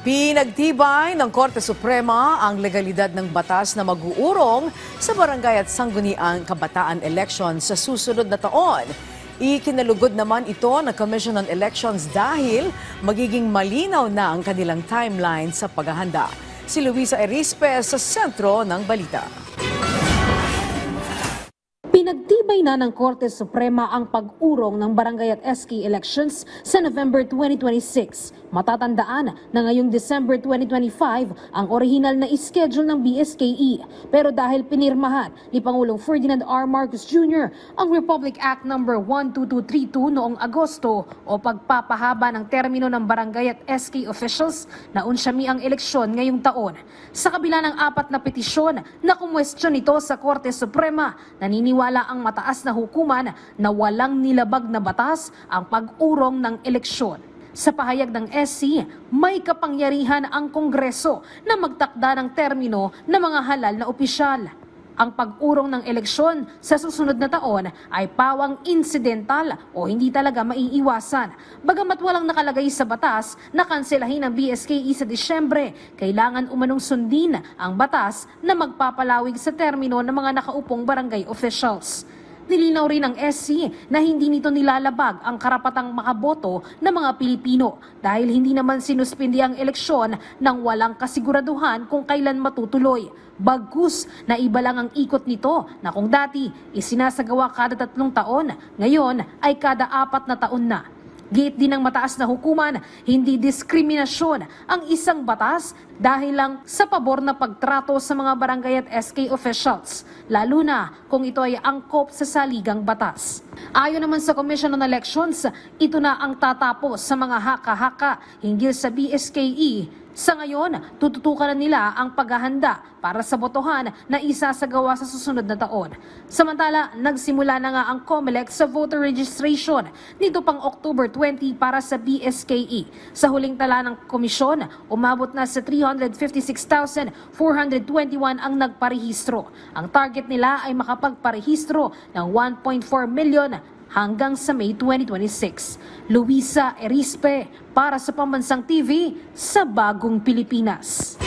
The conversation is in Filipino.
Pinagtibay ng Korte Suprema ang legalidad ng batas na mag-uurong sa barangay at sangguniang kabataan election sa susunod na taon. Ikinalugod naman ito ng Commission on Elections dahil magiging malinaw na ang kanilang timeline sa paghahanda. Si Luisa Erispe sa sentro ng balita. Pinagtibay na ng Korte Suprema ang pag-urong ng barangay at SK elections sa November 2026. Matatandaan na ngayong December 2025 ang orihinal na schedule ng BSKE. Pero dahil pinirmahan ni Pangulong Ferdinand R. Marcos Jr. ang Republic Act No. 12232 noong Agosto o pagpapahaba ng termino ng barangay at SK officials, naunsyami ang eleksyon ngayong taon. Sa kabila ng 4 na petisyon na kumwestiyon ito sa Korte Suprema, naniniwala ang mataas na hukuman na walang nilabag na batas ang pag-urong ng eleksyon. Sa pahayag ng SC, may kapangyarihan ang Kongreso na magtakda ng termino ng mga halal na opisyal. Ang pag-urong ng eleksyon sa susunod na taon ay pawang incidental o hindi talaga maiiwasan. Bagamat walang nakalagay sa batas na kanselahin ng BSKE sa Disyembre, kailangan umanong sundin ang batas na magpapalawig sa termino ng mga nakaupong barangay officials. Nilinaw rin ng SC na hindi nito nilalabag ang karapatang makaboto ng mga Pilipino dahil hindi naman sinuspindi ang eleksyon nang walang kasiguraduhan kung kailan matutuloy. Bagkus na iba lang ang ikot nito na kung dati isinasagawa kada 3 taon, ngayon ay kada 4 na taon na. Giit din ng mataas na hukuman, hindi diskriminasyon ang isang batas dahil lang sa pabor na pagtrato sa mga barangay at SK officials, lalo na kung ito ay angkop sa saligang batas. Ayon naman sa Commission on Elections, ito na ang tatapos sa mga haka-haka hinggil sa BSKE. Sa ngayon, tututukan na nila ang paghahanda para sa botohan na isasagawa sa susunod na taon. Samantala, nagsimula na nga ang COMELEC sa voter registration nito pang October 20 para sa BSKE. Sa huling tala ng komisyon, umabot na sa 356,421 ang nagparehistro. Ang target nila ay makapagparehistro ng 1.4 million hanggang sa May 2026. Luisa Erispe para sa Pambansang TV sa Bagong Pilipinas.